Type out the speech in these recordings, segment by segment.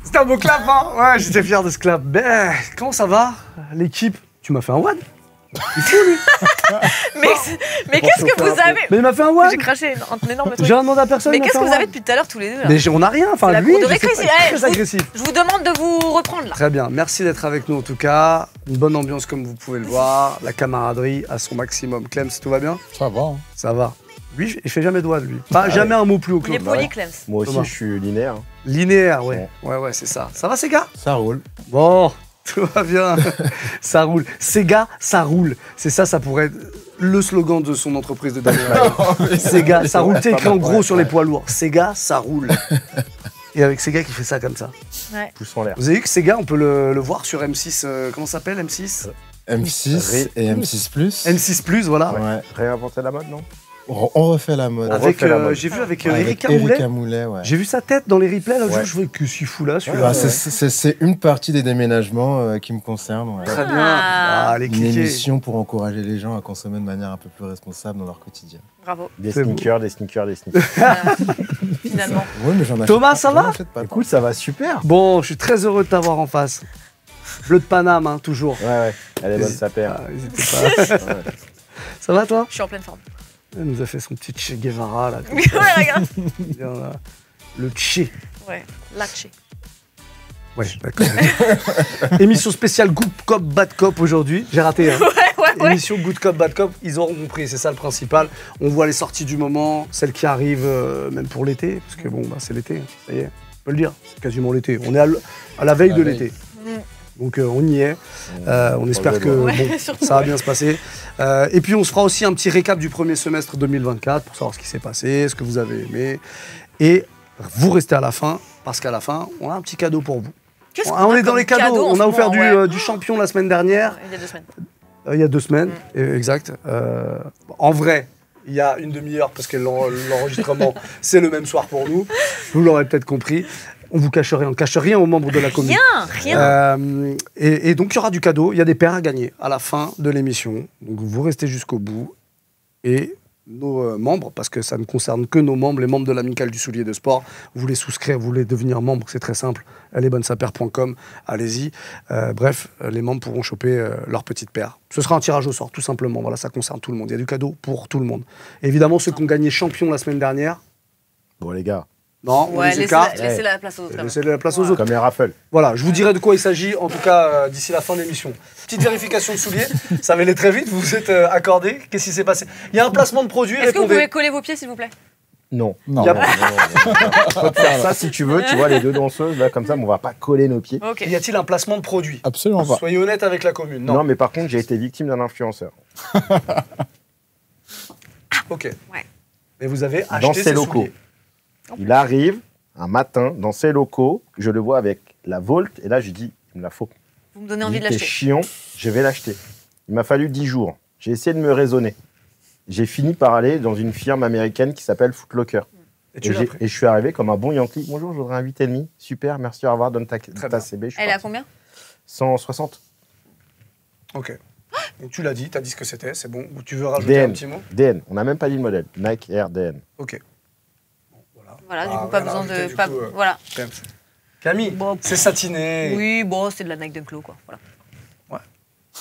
C'était un beau clap, hein. Ouais, j'étais fier de ce clap. Ben, comment ça va, l'équipe? Tu m'as fait un one. Il est fou, lui. Mais qu'est-ce que vous avez? Mais il m'a fait un one. J'ai craché un énorme truc. J'ai rien demandé à personne. Mais qu'est-ce que vous avez depuis tout à l'heure tous les deux là? Mais on n'a rien. Enfin, la lui, cour de je sais récréation. pas, Allez, très agressif. Je vous demande de vous reprendre là. Très bien. Merci d'être avec nous en tout cas. Une bonne ambiance comme vous pouvez le voir. La camaraderie à son maximum. Clems, tout va bien? Ça va. Hein. Ça va. Lui, il fait jamais de lui. Pas jamais un mot plus haut que Il est l'autre. poli, Clems. Moi aussi, Thomas. je suis linéaire. Linéaire, ouais. Ouais, c'est ça. Ça va, ces gars? Ça roule. Bon, tout va bien. Ça roule. Sega, ça roule. C'est ça, ça pourrait être le slogan de son entreprise de Daniel. Sega, ça roule. Tu sais, écrit en gros sur les poids lourds. Sega, ça roule. Et avec Sega qui fait ça comme ça. Ouais. Pouce en l'air. Vous avez vu que Sega, on peut le voir sur M6. Comment ça s'appelle M6? M6 et M6 Plus. M6 Plus, voilà. Ouais. Réinventer la mode, non? On refait la mode. Avec, refait la mode. j'ai vu avec Avec Erika Moulet. Erika Moulet, ouais. J'ai vu sa tête dans les replays. Là, Ouais. je vois que s'il fout là, celui-là. Bah, c'est une partie des déménagements qui me concerne. Ouais. Très bien. Ah. Allez, Une cliquez. émission pour encourager les gens à consommer de manière un peu plus responsable dans leur quotidien. Bravo. Des C'est sneakers, des sneakers, des sneakers. Finalement. Ouais, mais j'en achète Thomas, pas- ça j'en va achète pas tant. Écoute, ça va super. Bon, je suis très heureux de t'avoir en face. Bleu de Paname, hein, toujours. Ouais, elle est bonne, sa paire. Ah, n'hésitez pas. Ça va, toi? Je suis en pleine forme. Elle nous a fait son petit Che Guevara, là. Ouais, regarde. Bien, là. Le Che. Ouais, lâché. Ouais, d'accord. Émission spéciale Good Cop, Bad Cop aujourd'hui. J'ai raté, hein. Ouais. Émission Good Cop, Bad Cop, ils auront compris, c'est ça le principal. On voit les sorties du moment, celles qui arrivent même pour l'été, parce que bon, bah, c'est l'été, ça y est, on peut le dire, c'est quasiment l'été. On est à la veille de l'été. Donc on y est. On espère que Ouais, bon, surtout, ça va ouais. bien se passer. Et puis on se fera aussi un petit récap du premier semestre 2024 pour savoir ce qui s'est passé, ce que vous avez aimé. Et vous restez à la fin, parce qu'à la fin, on a un petit cadeau pour vous. Qu'est-ce On est dans les cadeaux. en On ce a offert moment, ouais. du champion la semaine dernière. Il y a 2 semaines. Il y a 2 semaines, exact. En vrai, il y a une demi-heure parce que l'enregistrement, c'est le même soir pour nous. Vous l'aurez peut-être compris. On vous cache rien, on cache rien aux membres de la commune. Rien. Et donc, il y aura du cadeau. Il y a des paires à gagner à la fin de l'émission. Donc, vous restez jusqu'au bout. Et nos membres, parce que ça ne concerne que nos membres, les membres de l'Amicale du Soulier de Sport, vous voulez souscrire, vous voulez devenir membre, c'est très simple. Ellesbonnesapaire.com, allez-y. Bref, les membres pourront choper leur petite paire. Ce sera un tirage au sort, tout simplement. Voilà, ça concerne tout le monde. Il y a du cadeau pour tout le monde. Évidemment, ceux qui ont gagné champion la semaine dernière, Bon, les gars, non, on Ouais, les laissez écarte. la place aux autres. quand même. Laissez la place aux autres. comme les raffles. Voilà, je vous dirai de quoi il s'agit, en tout cas d'ici la fin de l'émission. Petite vérification de souliers, ça va aller très vite, vous vous êtes accordés. Qu'est-ce qui s'est passé? Il y a un placement de produit, Est-ce que vous répondez. pouvez coller vos pieds, s'il vous plaît? Non. Non, Y a- non, On peut te faire ça si tu veux, tu vois, les deux danseuses, là, comme ça, mais on va pas coller nos pieds. Ok. Y a-t-il un placement de produit? absolument pas. Soyez honnête avec la commune. Non. Non. mais par contre, j'ai été victime d'un influenceur. Ok. Ouais. Mais vous avez acheté Dans ces ses locaux. souliers. Il arrive un matin dans ses locaux, je le vois avec la Volt, et là, je dis, il me la faut. Vous me donnez Il envie dit, de t'es l'acheter. chiant, je vais l'acheter. Il m'a fallu 10 jours. J'ai essayé de me raisonner. J'ai fini par aller dans une firme américaine qui s'appelle Foot Locker. Et tu l'as pris. Et je suis arrivé comme un bon Yankee. Bonjour, je voudrais un 8,5. Super, merci, au revoir, donne ta bien. CB. Je suis Elle est à parti. combien? 160. Ok. Donc tu l'as dit, tu as dit ce que c'était, c'est bon. Ou tu veux rajouter un DN. petit mot? DN. On n'a même pas dit le modèle. Nike Air DN. Ok. Bon, voilà. Voilà, du Ah, coup, pas voilà, besoin rajouter, de. du pas- coup, Voilà. Camille, Bon, c'est satiné. Oui, bon, c'est de la Nike Dunk quoi. Voilà.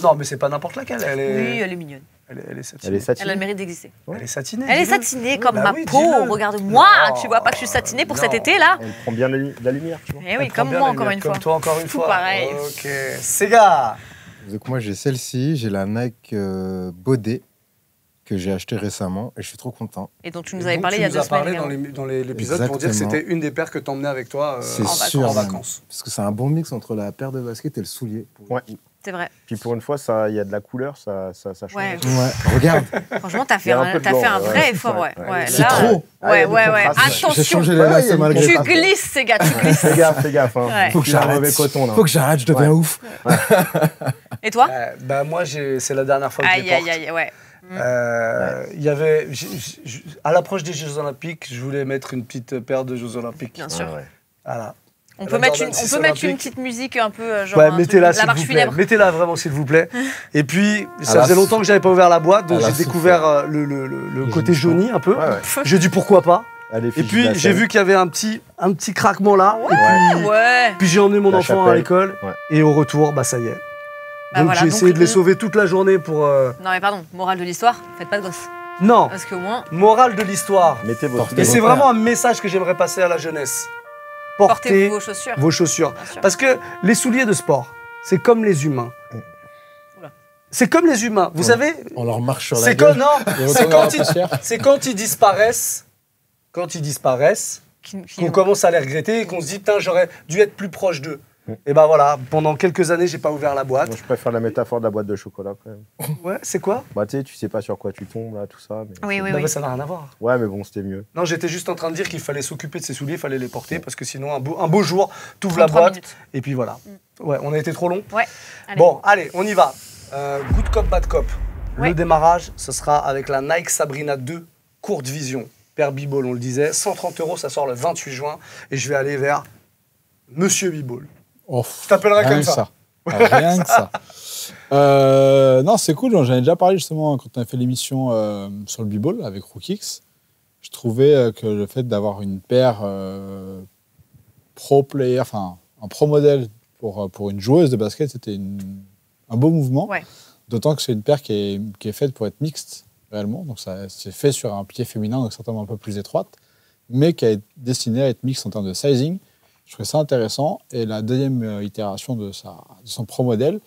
Non, mais c'est pas n'importe laquelle. Elle est, Oui, elle est mignonne. elle est satinée. Elle est Elle a satinée. le mérite d'exister. Elle est satinée. Elle est dis-le. satinée comme Bah ma oui, peau. dis-le. Regarde-moi, Non, tu vois pas que je suis satinée pour cet non. été là? Elle prend bien la lumière, tu vois. Eh oui, Elle prend comme bien moi la encore lumière, une comme fois. toi encore une Tout fois. pareil. Ok. Sega. Donc moi j'ai celle-ci, j'ai la Nike Baudet que j'ai achetée récemment et je suis trop content. Et dont tu nous avais parlé il y a 2 Tu nous as parlé semaines. dans l'épisode pour dire que Exactement. c'était une des paires que t'emmenais avec toi C'est en sûr. en même. vacances. Parce que c'est un bon mix entre la paire de basket et le soulier. Ouais. C'est vrai. Puis pour une fois, il y a de la couleur, ça change. Ouais. Ouais, regarde, Franchement, t'as Il fait y a un un, peu de t'as fait un blanc, vrai ouais. effort, ouais. Ouais. Ouais, c'est là, trop. Ah, il y a Ouais, du ouais. contraste. J'ai Attention. changé les Ouais, lacets il y a du malgré Tu ça. glisses, ces gars, tu glisses. Fais gaffe. Hein. Ouais. Faut que Il a un j'arrête. mauvais coton, là. Faut que j'arrête, je deviens ouf. Et toi? Bah moi, c'est la dernière fois que je Aïe, les porte. aïe, aïe, ouais. Il y avait, à l'approche des Jeux Olympiques, je voulais mettre une petite paire de Jeux Olympiques. Bien sûr. Ouais. Voilà. On La peut mettre Jordan on 6 peut mettre une olympique. petite musique un peu genre Ouais, un truc, mettez-la la s'il marche vous plaît. funèbre. Mettez-la vraiment s'il vous plaît. Et puis, ça la faisait longtemps que j'avais pas ouvert la boîte, donc à la j'ai découvert le côté jauni un peu. Ouais, ouais. J'ai dit pourquoi pas. Allez, Et fiche puis, de la j'ai scène. vu qu'il y avait un petit craquement là. Et puis, Ouais. puis j'ai emmené mon La enfant à chapelle. l'école. Ouais. Et au retour, bah ça y est. Bah Donc voilà, j'ai donc, essayé de les sauver toute la journée pour... Non mais pardon, morale de l'histoire, faites pas de gosses. Non, Parce qu'au moins, morale de l'histoire. Mettez vos Portez Et vos c'est pères. vraiment un message que j'aimerais passer à la jeunesse. portez Portez vos chaussures. vos chaussures. Bien sûr. Parce que les souliers de sport, c'est comme les humains. Oula. C'est comme les humains. Vous savez, On leur marche sur la c'est gueule. quand, non, Et c'est retourne à la quand, ils, poussière. c'est quand ils disparaissent, qu'on commence à les regretter et qu'on se dit, putain, j'aurais dû être plus proche d'eux. Et ben voilà, pendant quelques années, j'ai pas ouvert la boîte. Moi, je préfère la métaphore de la boîte de chocolat quand même. Ouais, c'est quoi? Bah, tu sais, tu sais pas sur quoi tu tombes, là, tout ça. Mais... Oui, oui, Non, oui. mais ça n'a rien à voir. Ouais, mais bon, c'était mieux. Non, j'étais juste en train de dire qu'il fallait s'occuper de ses souliers, il fallait les porter, parce que sinon, un beau jour, t'ouvres la 33 boîte, minutes. et puis voilà. Ouais, on a été trop long. Ouais. Allez. Bon, allez, on y va. Good cop, bad cop. Ouais. Le démarrage, ce sera avec la Nike Sabrina 2 courte vision. Père Bibol, on le disait. 130 €, ça sort le 28 juin. Et je vais aller vers Monsieur Bibol. Oh, Je t'appellerai rien comme que ça. Rien que ça. Non, c'est cool. J'en ai déjà parlé justement quand on a fait l'émission sur le b-ball avec Rookix. Je trouvais que le fait d'avoir une paire pro player, enfin un pro modèle pour une joueuse de basket, c'était un beau mouvement. Ouais. D'autant que c'est une paire qui est faite pour être mixte réellement. Donc ça c'est fait sur un pied féminin, donc certainement un peu plus étroite, mais qui est destinée à être mixte en termes de sizing. Je trouvais ça intéressant. Et la deuxième itération de son pro modèle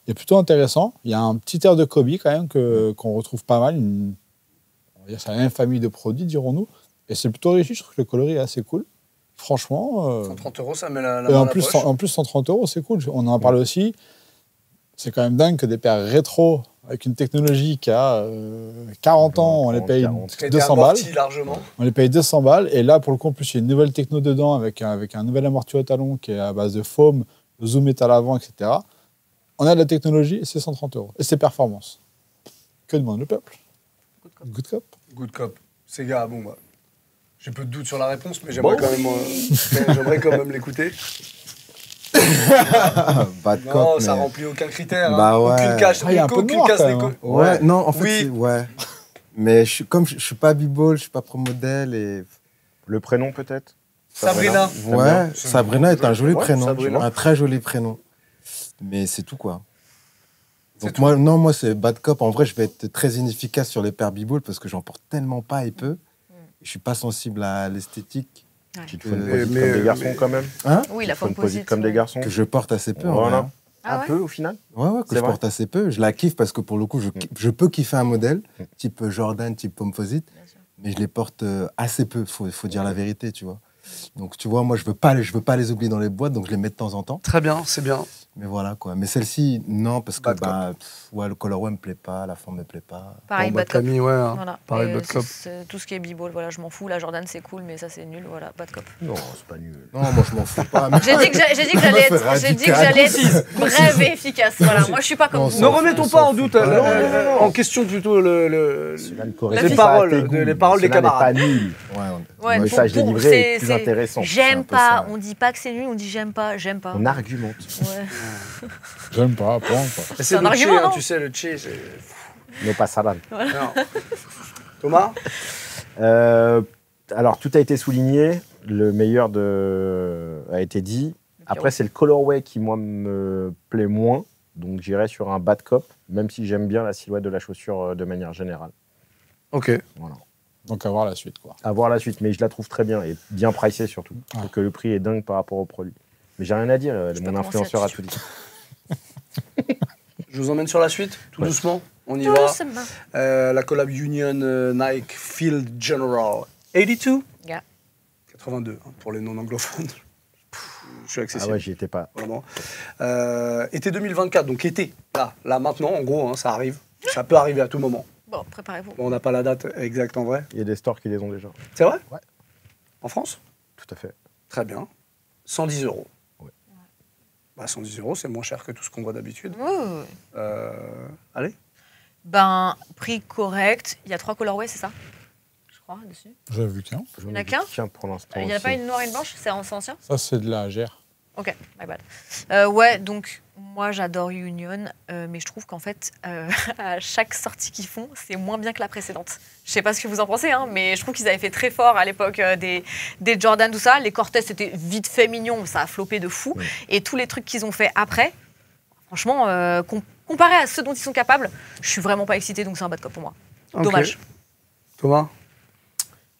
est plutôt intéressant. Il y a un petit air de Kobe quand même qu'on retrouve pas mal. On va dire c'est la même famille de produits, dirons-nous. Et c'est plutôt réussi. Je trouve que le coloris est assez cool. Franchement. 130 €, ça met la Et main à en la plus, poche. en plus, 130 €, c'est cool. On en parle aussi. C'est quand même dingue que des paires rétro avec une technologie qui a 40 ans, on les paye 40. Qui a été 200 balles. amorti largement. On les paye 200 balles. Et là, pour le coup, en plus, il y a une nouvelle techno dedans avec un nouvel amorti au talon qui est à base de foam, de zoom métal avant, etc. On a de la technologie et c'est 130 €. Et c'est performance. Que demande le peuple? Good cop. Good cop. Ces gars, bon, bah, j'ai peu de doute sur la réponse, mais j'aimerais j'aimerais quand même l'écouter. Bad Non, cop, ça mais- remplit aucun critère. hein. Bah ouais. Aucune cache, Ah, il y a un peu de aucune noir, casse quand des même, co- hein. Ouais, non, en fait, Oui. ouais. Mais je suis pas b-ball, je suis pas pro modèle et Le prénom, peut-être Sabrina. T'aimes ouais, bien Sabrina est un joli Ouais, prénom, Sabrina. un très joli prénom. Mais c'est tout quoi. C'est Donc tout. moi c'est bad cop. En vrai, je vais être très inefficace sur les paires b-ball parce que j'en porte tellement pas et peu. Je suis pas sensible à l'esthétique Tu te fais une Mais- posite comme des garçons, quand même Oui, la Tu te fais une composite. posite comme des garçons que je porte assez peu. en vrai, Voilà. hein. Ah Un ouais peu, au final Ouais, que C'est je vrai porte assez peu. Je la kiffe parce que pour le coup, je peux kiffer un modèle, type Jordan, type Composite, Bien sûr. mais je les porte assez peu, faut dire la vérité, tu vois. Donc, tu vois, moi, je veux pas les oublier dans les boîtes, donc je les mets de temps en temps. Très bien, c'est bien. Mais voilà, quoi. Mais celle-ci, non, parce que Bad cop. ouais, le colorway me plaît pas, la forme me plaît pas. Pareil, Bon, bad cop. Camille, ouais, hein. Voilà. Pareil, Et, bad cop. c'est tout ce qui est b-ball, voilà, je m'en fous. La Jordan, c'est cool, mais ça, c'est nul. Voilà, bad cop. Non, c'est pas nul. Non, moi, je m'en fous pas. mais- J'ai dit que j'allais être brève et efficace. Voilà, moi, je suis pas comme Non, vous. Ne remettons pas en doute pas. en question plutôt Celui-là ne correspond les pas à paroles, tes goûts. les paroles des Celui-là n'est camarades. pas nul. Ouais, Le pour- message pour- délivré est c'est- plus c'est- intéressant. C'est J'aime un peu pas. ça. On dit pas que c'est nul, on dit j'aime pas. On argumente. Ouais. J'aime pas, point, quoi. C'est un le argument, tché, hein, non tu sais, le tché, c'est... Ne pas salade. Non. Thomas. Alors, tout a été souligné. Le meilleur a été dit. Après, c'est le colorway qui, moi, me plaît moins. Donc, j'irai sur un bad cop, même si j'aime bien la silhouette de la chaussure de manière générale. Ok. Voilà. Donc à voir la suite, quoi. À voir la suite, mais je la trouve très bien et bien pricée surtout. Je Ouais. trouve que le prix est dingue par rapport au produit. Mais j'ai rien à dire, Je peux mon commencer influenceur a là-dessus. tout dit. Je vous emmène sur la suite, tout Ouais. doucement. On y va. Doucement. La collab Union Nike Field General 82. Yeah. 82 hein, pour les non-anglophones. Je suis Ah accessible. ouais, j'y étais pas. Vraiment. Été 2024, donc été. Là maintenant, en gros, hein, ça arrive. Ça peut arriver à tout moment. Bon, préparez-vous. Bon, on n'a pas la date exacte en vrai. Il y a des stores qui les ont déjà. C'est vrai Ouais. En France Tout à fait. Très bien. 110 €. Ouais. Bah, 110 €, c'est moins cher que tout ce qu'on voit d'habitude. Ouais. Allez. Ben, prix correct. Il y a 3 colorways, c'est ça? Je crois, dessus. J'avais vu qu'un. J'en Il y en a ai vu qu'un qu'un pour l'instant. Il n'y en a aussi. pas une noire et une blanche? C'est ancien? Ça, c'est de la GR. Ok, my bad. Ouais, donc moi j'adore Union, mais je trouve qu'en fait, à chaque sortie qu'ils font, c'est moins bien que la précédente. Je sais pas ce que vous en pensez, hein, mais je trouve qu'ils avaient fait très fort à l'époque des Jordan, tout ça. Les Cortez, c'était vite fait mignon, ça a floppé de fou. Ouais. Et tous les trucs qu'ils ont fait après, franchement, comparé à ce dont ils sont capables, je suis vraiment pas excitée, donc c'est un bad cop pour moi. Ok. Dommage. Thomas?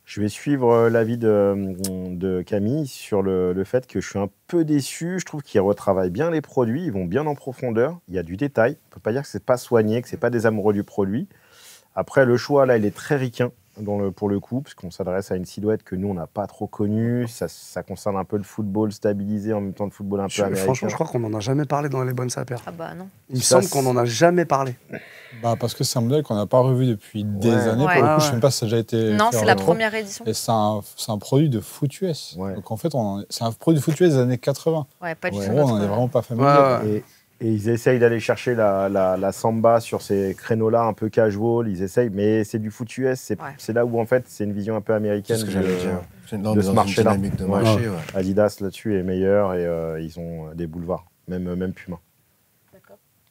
Je vais suivre l'avis de Camille sur le fait que je suis un peu déçu. Je trouve qu'ils retravaillent bien les produits, ils vont bien en profondeur. Il y a du détail. On ne peut pas dire que c'est pas soigné, que c'est pas des amoureux du produit. Après, le choix, là, il est très ricain pour le coup, parce qu'on s'adresse à une silhouette que nous, on n'a pas trop connue. Ça concerne un peu le football stabilisé, en même temps le football un peu américain. Franchement, je crois qu'on n'en a jamais parlé dans les bonnes sapeurs. Ah bah non. Il me Ça, semble qu'on n'en a jamais parlé. Bah, parce que c'est un modèle qu'on n'a pas revu depuis des Ouais. années. Ouais. Pour le coup, Ouais, je ne sais même pas si ça a déjà été Non, fait c'est en la rétro. première édition. Et c'est un produit de foot US. Ouais. Donc en fait, c'est un produit de foot US des années 80. Ouais, pas du Ouais. tout. En gros, on n'en est notre- vraiment pas familier. Ouais. Et ils essayent d'aller chercher la samba sur ces créneaux-là un peu casual. Ils essayent, mais c'est du foot US. C'est là où, en fait, c'est une vision un peu C'est américaine. ce que j'allais dire. Là, on de est ce dans une marché-là. dynamique de Ouais. marché. Ouais. Adidas là-dessus est meilleur et ils ont des boulevards, même Puma.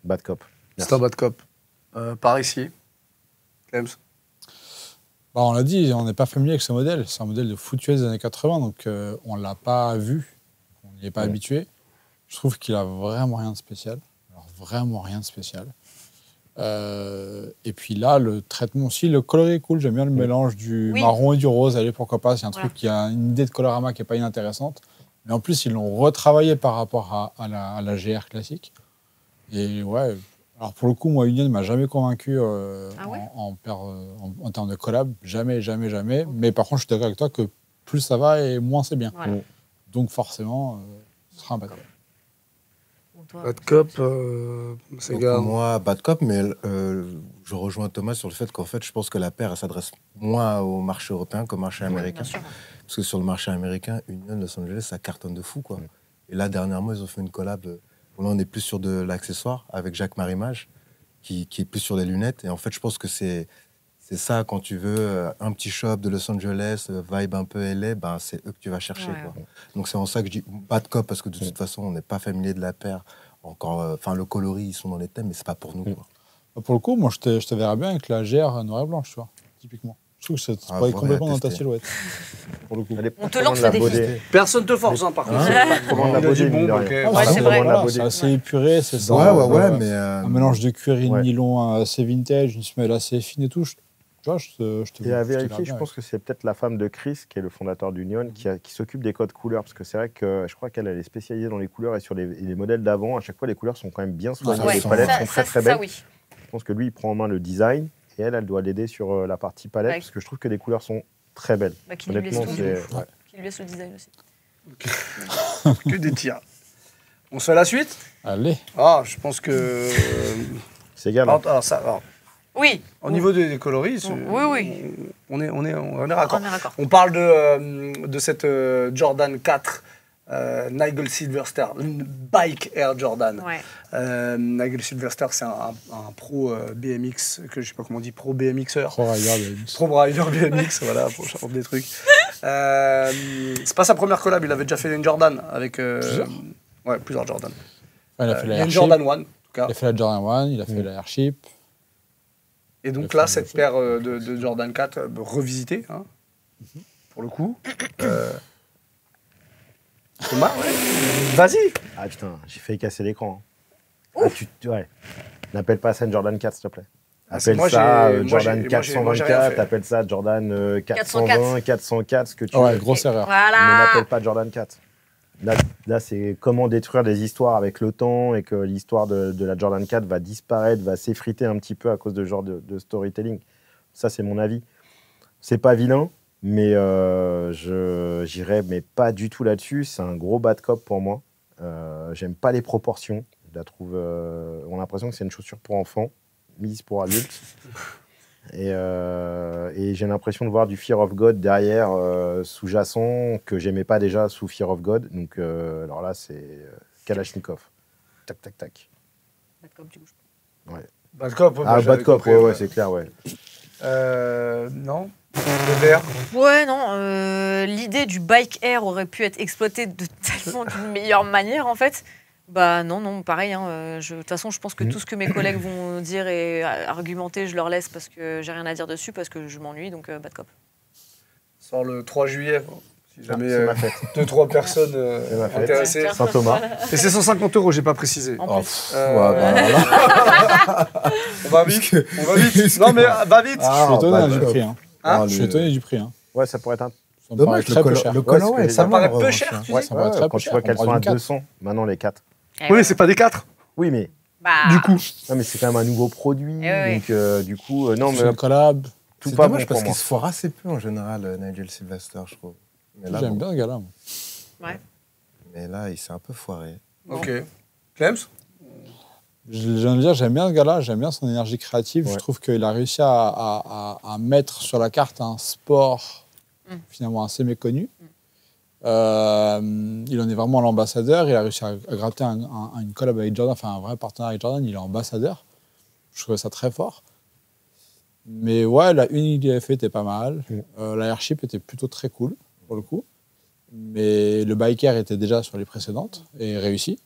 Bad cop. C'est un bad cop. Par ici. Clems. Bah, on l'a dit, on n'est pas familier avec ce modèle. C'est un modèle de foot US des années 80, donc on ne l'a pas vu. On n'y est pas Ouais. habitué. Je trouve qu'il a vraiment rien de spécial. Alors, vraiment rien de spécial. Et puis là, le traitement aussi, le coloris est cool. J'aime bien le mélange du Oui. marron et du rose. Allez, pourquoi pas. C'est un Voilà. truc qui a une idée de colorama qui n'est pas inintéressante. Mais en plus, ils l'ont retravaillé par rapport à la GR classique. Et ouais, alors pour le coup, moi, Union ne m'a jamais convaincu Ah ouais en termes de collab. Jamais, jamais, jamais. Mais par contre, je suis d'accord avec toi que plus ça va et moins c'est bien. Voilà. Donc forcément, ce sera un bad cop. Bon, toi, Bad cop, c'est Donc, gars. pour moi, bad cop, mais je rejoins Thomas sur le fait qu'en fait, je pense que la paire, elle s'adresse moins au marché européen qu'au marché américain. bien sûr. Parce que sur le marché américain, Union, Los Angeles, ça cartonne de fou, quoi. Et là, dernièrement, ils ont fait une collab. Là, on est plus sur de l'accessoire avec Jacques Marimage, qui est plus sur les lunettes. Et en fait, je pense que c'est ça, quand tu veux un petit shop de Los Angeles, vibe un peu LA, ben, c'est eux que tu vas chercher, Ouais. quoi. Donc, c'est en ça que je dis bad cop, parce que de toute façon, on n'est pas familier de la paire. Encore, enfin, le coloris, ils sont dans les thèmes, mais c'est pas pour nous, quoi. Pour le coup, moi, je te verrais bien avec la GR noire et blanche, tu vois, typiquement. Je trouve que ça Ah, pourrait voilà, complètement dans ta tester. silhouette. Pour le coup. On te lance le défi. Personne te force, hein, par contre. Trop loin de la Il a dit beauté, bon, mine de ok. rien. Ah, Ouais, c'est vrai. voilà, c'est assez épuré, c'est ça. Ouais, mais... Un mélange de cuir et de Ouais. nylon assez vintage, une semelle assez fine et tout. Tu vois, je te Et à je te vérifier, verrais je bien pense que c'est peut-être la femme de Chris, qui est le fondateur d'Union, qui s'occupe des codes couleurs. Parce que c'est vrai que je crois qu'elle elle est spécialisée dans les couleurs et sur les modèles d'avant. À chaque fois, les couleurs sont quand même bien soignées. Ouais, les palettes ça, sont très très ça, belles. oui. Je pense que lui, il prend en main le design et elle doit l'aider sur la partie palette. Ouais. Parce que je trouve que les couleurs sont très belles. Bah, qui lui laisse Honnêtement, tout, du c'est. coup. Ouais. Qui lui laisse le design aussi. Que des tirs. On se fait la suite? Allez, Ah, je pense que. C'est égal. Hein. Alors, Oui. au niveau des coloris, Oui. on est raccord. On est raccord. On parle de cette Jordan 4 Nigel Sylvester, une bike Air Jordan. Ouais. Nigel Sylvester, c'est un pro BMX, que je sais pas comment on dit, pro BMXer. Pro Rider, Pro rider BMX, voilà, pour changer des trucs. C'est pas sa première collab, il avait déjà fait une Jordan avec. Plusieurs Ouais, plusieurs Jordan. il a fait Il la y a une Airship, Jordan 1, en tout cas. il a fait la Jordan 1, il a fait la Airship. Et donc Il a là, fait cette un paire de Jordan 4 revisitée, hein, pour le coup. Thomas, vas-y. Ah putain, j'ai failli casser l'écran. Hein. Ouais. N'appelle pas ça une Jordan 4, s'il te plaît. Ah, c'est Appelle moi, ça j'ai- moi, Jordan j'ai- moi, j'ai rien 424, fait. appelle ça Jordan 420, 404. 404, ce que tu Ouais, veux. grosse erreur. Mais Voilà. n'appelle pas Jordan 4. Là, c'est comment détruire des histoires avec le temps et que l'histoire de la Jordan 4 va disparaître, va s'effriter un petit peu à cause de ce genre de storytelling. Ça, c'est mon avis. C'est pas vilain, mais j'irai mais pas du tout là-dessus. C'est un gros bad cop pour moi. J'aime pas les proportions. Je la trouve, on a l'impression que c'est une chaussure pour enfants, mise pour adultes. Et j'ai l'impression de voir du Fear of God derrière, sous-jacent, que j'aimais pas déjà sous Fear of God. Donc alors là, c'est Kalachnikov. Tac, tac, tac. Bad cop, du coup. Bad cop, Ah, bad cop, ouais, c'est clair, ouais. Non. Le vert. Ouais, non, l'idée du bike air aurait pu être exploitée de tellement d'une meilleure manière, en fait. Bah non, pareil. Hein, de toute façon, je pense que tout ce que mes collègues vont dire et argumenter, je leur laisse parce que j'ai rien à dire dessus, parce que je m'ennuie, donc bad cop. Sort le 3 juillet. Si jamais c'est ma fête. 2-3 personnes C'est ma fête. intéressées. Saint Thomas. Et c'est 150 €, j'ai pas précisé. En Oh, plus. pff, Euh, ouais, bah, là, On va vite. On va vite. Non mais va vite. Je suis étonné du prix. Hein. Hein Je suis étonné du prix. Hein. Ouais, ça pourrait être un. Ça me dommage, paraît très peu cher. le Ouais, colorway, c'est ça Ça paraît va, peu en cher, revanche, tu Ouais, dis. ça me paraît très peu Quand tu cher. vois qu'elles On sont à parle d'une 200, maintenant les 4. Eh Oui, ouais. mais c'est pas des 4. Oui, mais, Bah, Du coup. non, mais c'est quand même un nouveau produit. Eh ouais. Donc, du coup, non, C'est mais une collab. tout C'est pas dommage bon parce pour qu'il moi. se foire assez peu en général, Nigel Sylvester, je trouve. Mais là, J'aime bon. bien ce gars-là. moi. Mais là, il s'est un peu foiré. Ok. Clems. Je viens de dire, j'aime bien ce gars-là, j'aime bien son énergie créative. Ouais. Je trouve qu'il a réussi à mettre sur la carte un sport finalement assez méconnu. Il en est vraiment l'ambassadeur. Il a réussi à gratter une collab avec Jordan, enfin un vrai partenaire avec Jordan. Il est ambassadeur. Je trouvais ça très fort. Mais ouais, la une qu'il avait fait était pas mal. La airship était plutôt très cool, pour le coup. Mais le biker était déjà sur les précédentes et réussi.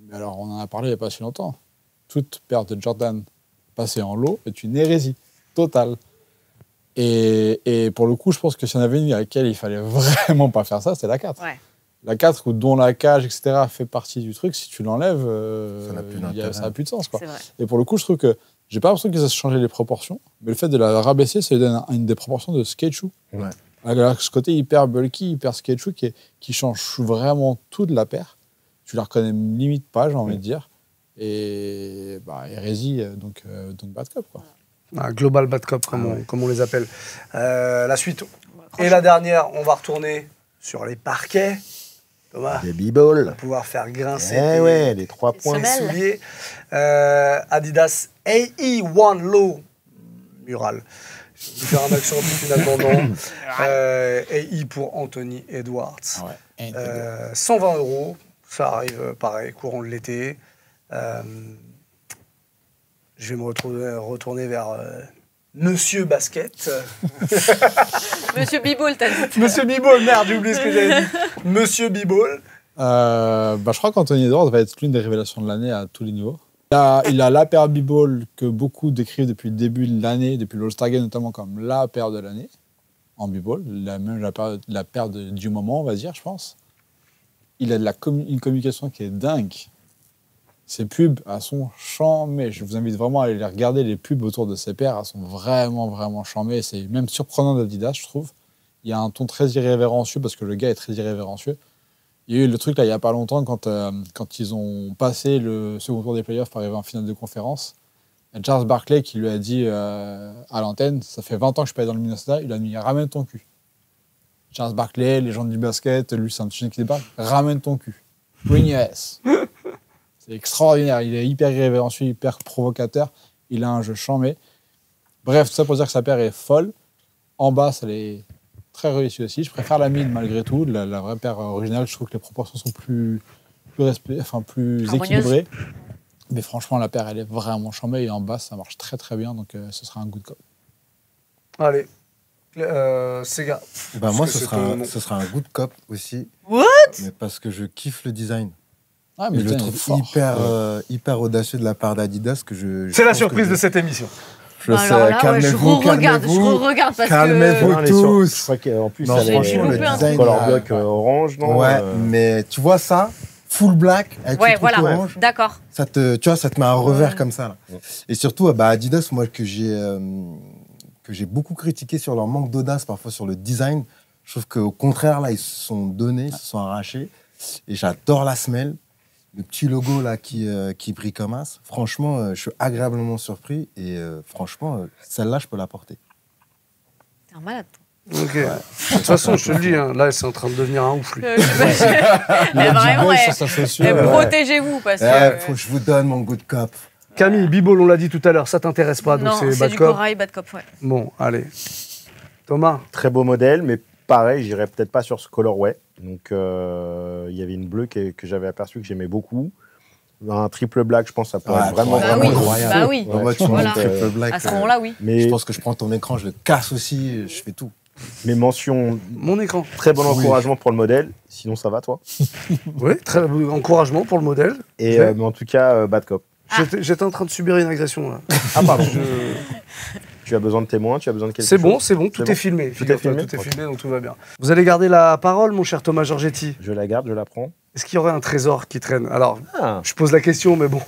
Mais alors, on en a parlé il n'y a pas si longtemps. Toute paire de Jordan passée en lot est une hérésie totale. Et pour le coup, je pense que s'il y en avait une à laquelle il fallait vraiment pas faire ça, c'est la 4. Ouais. La 4, dont la cage, etc., fait partie du truc, si tu l'enlèves, Ça n'a plus d'intérêt. ça n'a plus de sens. Quoi. C'est vrai. Et pour le coup, je trouve que j'ai pas l'impression qu'ils aient changé les proportions, mais le fait de la rabaisser, ça lui donne une des proportions de skate shoe. Ouais. Alors, ce côté hyper bulky, hyper skate shoe qui change vraiment tout de la paire. Tu la reconnais limite pas, j'ai envie de dire. Et bah, hérésie, donc bad cop. Quoi. Ah, Global Bad Cop, comme on les appelle. La suite. Ouais, Et la dernière, on va retourner sur les parquets. Thomas, Des b-balls. va pouvoir faire grincer Eh ouais, les 3 points. les Semelle. souliers. Adidas AE1 Low Mural. Je vais faire un accent finalement non. AI pour Anthony Edwards. Ouais. 120 €. Ça arrive pareil, courant de l'été. Je vais me retourner vers Monsieur Basket. Monsieur Bibol, t'as dit. Monsieur Bibol, merde, j'ai oublié ce que j'avais dit. Monsieur Bibol. Je crois qu'Anthony Edwards va être l'une des révélations de l'année à tous les niveaux. Il a la paire B-Ball que beaucoup décrivent depuis le début de l'année, depuis l'All-Star Game notamment, comme la paire de l'année en B-Ball, la paire du moment, on va dire, je pense. Il a une communication qui est dingue. Ses pubs, elles sont chambées. Je vous invite vraiment à aller regarder les pubs autour de ces paires. Elles sont vraiment, vraiment chambées. C'est même surprenant d'Adidas, je trouve. Il y a un ton très irrévérencieux parce que le gars est très irrévérencieux. Il y a eu le truc là il n'y a pas longtemps quand ils ont passé le second tour des playoffs pour arriver en finale de conférence. Il y a Charles Barkley qui lui a dit à l'antenne, ça fait 20 ans que je suis pas allé dans le Minnesota, il a dit ramène ton cul. Charles Barkley, légende du basket, lui c'est un petit qui débarque, ramène ton cul. Bring your ass. C'est extraordinaire, il est hyper irrévérencieux, hyper provocateur, il a un jeu chambé. Bref, tout ça pour dire que sa paire est folle. En bas, elle est très réussie aussi. Je préfère la mid malgré tout. La vraie paire originale, je trouve que les proportions sont plus équilibrées. Mais franchement, la paire, elle est vraiment chambée. Et en bas, ça marche très très bien. Donc, ce sera un good cop. Allez. Sega. Bah, moi, que ce c'est sera, ton nom. ce sera un good cop aussi. What? Mais parce que je kiffe le design. Ah, Et je le putain, il est trouve fort. hyper audacieux de la part d'Adidas. C'est la surprise de cette émission. Je sais, Alors là, ouais, je calmez-vous, re-regarde calmez-vous. parce Calmez-vous. que... tous. Je crois qu'en plus, Non, elle est franchement, le design, color block orange, non Ouais, mais tu vois ça, full black, avec Ouais, le truc voilà, orange, d'accord. ça te met un revers Ouais. comme ça. Là. Et surtout, bah, Adidas, moi, que j'ai beaucoup critiqué sur leur manque d'audace, parfois sur le design, je trouve qu'au contraire, là, ils se sont donnés, ils se sont arrachés. Et j'adore la semelle. Le petit logo là qui brille comme as. Franchement, je suis agréablement surpris et franchement, celle-là, je peux la porter. T'es un malade. Ok. De toute façon, je te le dis, hein, là, c'est en train de devenir un ouf, lui. Mais vraiment, sur sa chaussure. protégez-vous parce que... Faut que je vous donne mon good cop. Camille, Bibol, on l'a dit tout à l'heure, ça t'intéresse pas, donc non, c'est c'est bad du cop. corail, bad cop, ouais. Bon, allez. Thomas. Très beau modèle, mais pareil, j'irais peut-être pas sur ce colorway. Donc, il y avait une bleue que j'avais aperçue, que j'aimais beaucoup. Un triple black, je pense, ça pourrait Ouais, être vraiment, Bah vraiment oui, incroyable. bah oui. En mode, tu Voilà. montes triple black. À ce moment-là, oui. Mais Je pense que je prends ton écran, je le casse aussi, je fais tout. mes mentions, Mon écran. très bon Oui. encouragement pour le modèle. Sinon, ça va, toi. Oui, très encouragement pour le modèle. Et Ouais. mais en tout cas, Bad Cop. J'étais en train de subir une agression là. Ah, pardon. Je- Tu as besoin de témoins, tu as besoin de quelque C'est chose. bon, c'est bon, tout C'est est bon. filmé. Tout est Figure-toi, filmé tout est Ok. filmé, donc tout va bien. Vous allez garder la parole, mon cher Thomas Giorgetti. Je la garde, je la prends. Est-ce qu'il y aurait un trésor qui traîne? Alors, Ah, je pose la question, mais bon,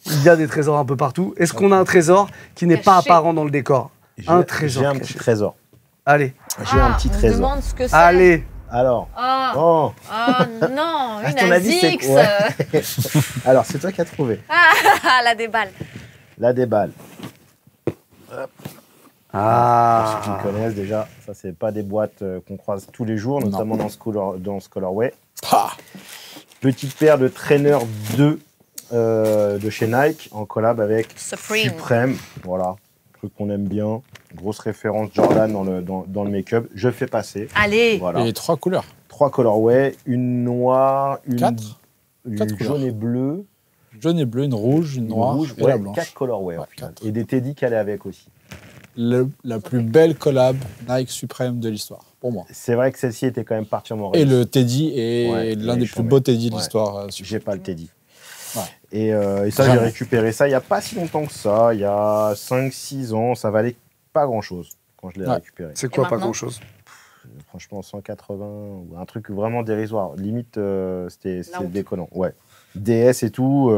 il y a des trésors un peu partout. Est-ce qu'on a un trésor qui n'est pas Caché. apparent dans le décor? Un trésor J'ai un caché. petit trésor. Allez, J'ai un petit On me trésor. demande ce que c'est. allez. Alors, Ah, oh, ah, non, À une ton avis, c'est Azix. quoi alors c'est toi qui as trouvé. Ah, la déballe. La déballe. Pour Ah. ceux qui me connaissent déjà, ça c'est pas des boîtes qu'on croise tous les jours, notamment dans ce colorway. Ah, Petite paire de Trainer 2 de chez Nike en collab avec Supreme. Supreme. Voilà, truc qu'on aime bien. Grosse référence Jordan dans le make-up. Je fais passer. Allez. Voilà. Et 3 couleurs. 3 colorways, une noire, une, 4 une Quatre couleurs. jaune et bleue, Jaune et bleu, une rouge, une une noire rouge, et ouais, la blanche. 4 colorways au Ouais, final. quatre. Et des Teddy qui allaient avec aussi. La plus belle collab Nike Supreme de l'histoire, pour moi. C'est vrai que celle-ci était quand même particulièrement Et réussie. le Teddy est Ouais, l'un il des est plus chambé. beaux Teddy de Ouais. l'histoire. J'ai pas le Teddy. Ouais. Et ça, j'ai Vraiment. récupéré ça il n'y a pas si longtemps que ça, il y a 5-6 ans. Ça valait pas grand-chose quand je l'ai Ouais. récupéré. C'est quoi, pas maintenant grand-chose? Franchement, 180 ou un truc vraiment dérisoire. Limite, c'était La honte. déconnant. Ouais. DS et tout.